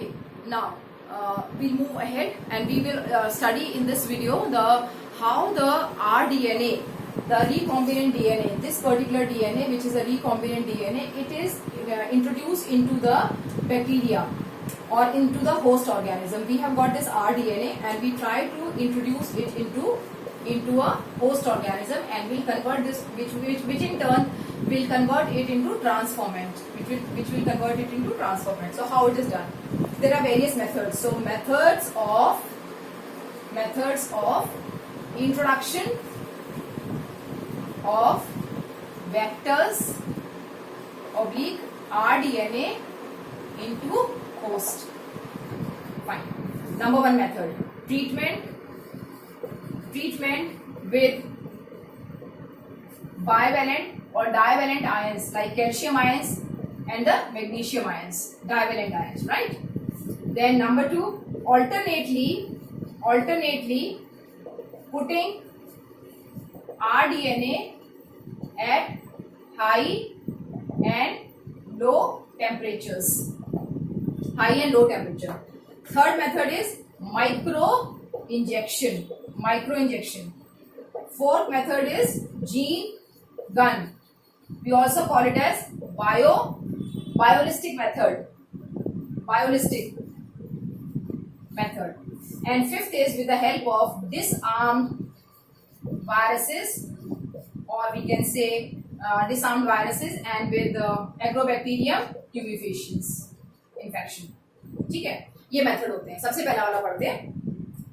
Okay, now we'll move ahead and we will study in this video how the rDNA, the recombinant DNA, this particular DNA which is a recombinant DNA, it is introduced into the bacteria or into the host organism. We have got this rDNA and we try to introduce it into a host organism, and we'll convert this, which in turn will convert it into transformant, which will convert it into transformant. So how it is done? There are various methods. So methods of introduction of vectors oblique rDNA into host. Fine. Number one method, treatment with bivalent or divalent ions like calcium ions and the magnesium ions, divalent ions, right? Then number two, alternately putting rDNA at high and low temperatures. Third method is micro injection. Fourth method is gene gun. We also call it as biolistic method. And fifth is with the help of disarmed viruses, or we can say disarmed viruses, and with agrobacterium tumefaciens infection. ठीक है, ये method होते हैं. सबसे पहला वाला पढ़ते हैं,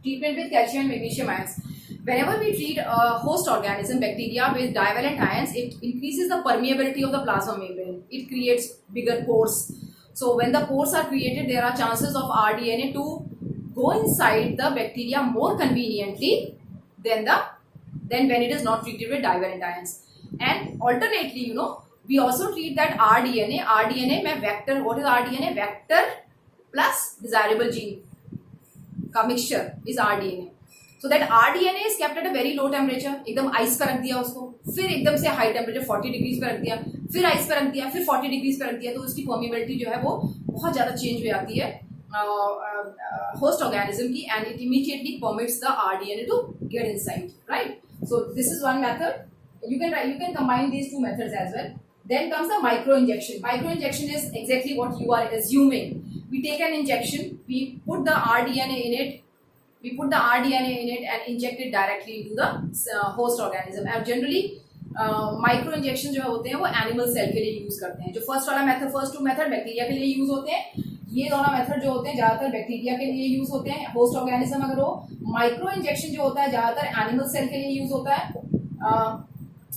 treatment with calcium and magnesium ions. Whenever we treat a host organism, bacteria, with divalent ions, it increases the permeability of the plasma membrane. It creates bigger pores. So when the pores are created, there are chances of rDNA to go inside the bacteria more conveniently than when it is not treated with divalent ions. And alternately, we also treat that rDNA में vector. What is rDNA? Vector plus desirable gene का mixture is rDNA. So that rDNA is kept at a very low temperature. एकदम ice पर रख दिया उसको, फिर एकदम से हाई टेम्परेचर 40 डिग्रीज पर रख दिया, फिर आइस पर रख दिया, फिर 40 डिग्रीज पर रख दिया, तो उसकी परमिबिलिटी जो है वो बहुत ज़्यादा चेंज हो जाती है host organism की, and it immediately permits the rDNA to get inside, right? So this is one method. You can combine these two methods as well. Then comes the micro-injection. Micro-injection is exactly what you are assuming. We take an injection, we put the rDNA in it, and inject it directly into the host organism. And generally micro injection जो होते हैं वो animal cell के लिए use करते हैं. जो first to method bacteria के लिए यूज होते हैं. ये दोनों मेथड जो होते हैं ज्यादातर बैक्टीरिया के लिए यूज होते हैं, होस्ट ऑर्गेनिज्म अगर हो. माइक्रो इंजेक्शन जो होता है ज्यादातर एनिमल सेल के लिए यूज होता है.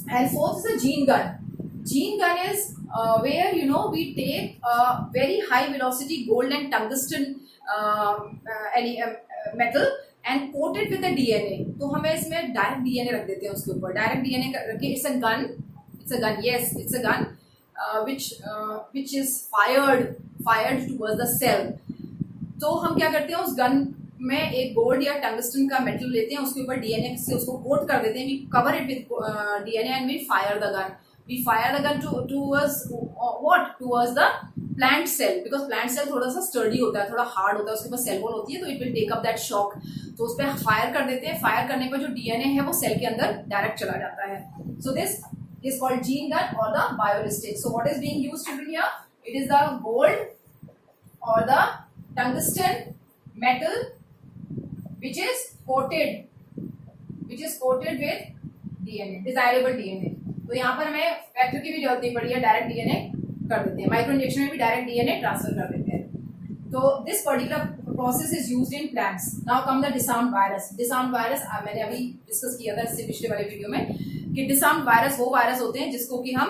And fourth is a gene gun. Gene gun is where we take a very high velocity gold and tungsten metal and coat it with the DNA. तो हमें इसमें डायरेक्ट DNA रख देते हैं उसके ऊपर. डायरेक्ट DNA रख के it's a gun which is fired towards the cell. तो हम क्या करते हैं, उस गन में एक गोल्ड या टंगस्टन का मेटल लेते हैं, उसके ऊपर DNA से उसको कोट कर देते हैं. We cover it with DNA and we fire the gun. We fire the gun towards what? Towards the plant cell, because plant cell थोड़ा सा sturdy होता है, थोड़ा hard होता है, उसके पास cell wall होती है, तो it will take up that shock. तो उस पर फायर कर देते हैं. फायर करने पर जो DNA है वो सेल के अंदर डायरेक्ट चला जाता है. So this is called gene gun or the biolistic. So what is being used here? It is the gold or the tungsten metal which is coated with DNA, desirable DNA. तो यहाँ पर हमें vector की भी जरूरत नहीं पड़ी है, डायरेक्ट डीएनए कर देते हैं. माइक्रो इंजेक्शन में भी डायरेक्ट डीएनए ट्रांसफर कर देते हैं. तो this particular process is used in plants. Now come the disarmed virus. Disarmed virus मैंने अभी डिस्कस किया था इससे पिछले वाले वीडियो में कि डिसआर्म्ड वायरस वो वायरस होते हैं जिसको कि हम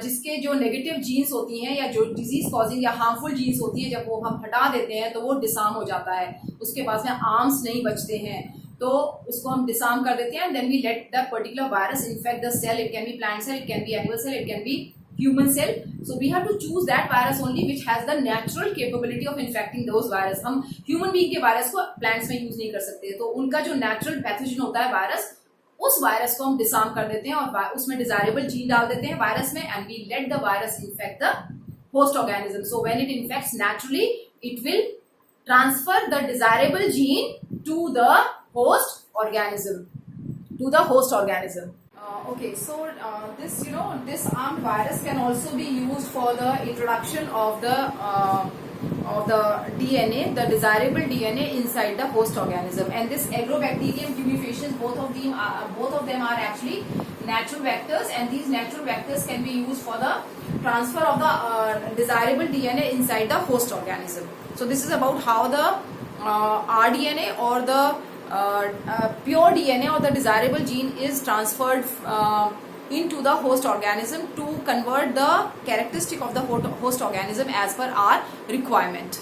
जिसके जो नेगेटिव जीन्स होती हैं या जो डिजीज कॉजिंग या हार्मफुल जीन्स होती है, जब वो हम हटा देते हैं तो वो डिसआर्म हो जाता है, उसके पास में आर्म्स नहीं बचते हैं, तो उसको हम डिसआर्म कर देते हैं. Then we let the particular virus infect the cell. It can be plant cell, it can be animal cell, it can be human cell. So we have to choose that virus only which has the natural capability of infecting those virus. हम human being के virus को plants में use नहीं कर सकते, तो उनका जो नेचुरल पैथोजन होता है वायरस, उस वायरस को हम डिसआर्म कर देते हैं और उसमें डिजायरेबल जीन डाल देते हैं वायरस में, and we let the virus infect the host organism. So when it infects naturally, it will transfer the desirable gene to the host organism. Okay, so this disarmed virus can also be used for the introduction of the DNA, the desirable DNA inside the host organism. And this agrobacterium tumefaciens, both of them are actually natural vectors, and these natural vectors can be used for the transfer of the desirable DNA inside the host organism. So this is about how the rDNA or the pure DNA or the desirable gene is transferred into the host organism to convert the characteristic of the host organism as per our requirement.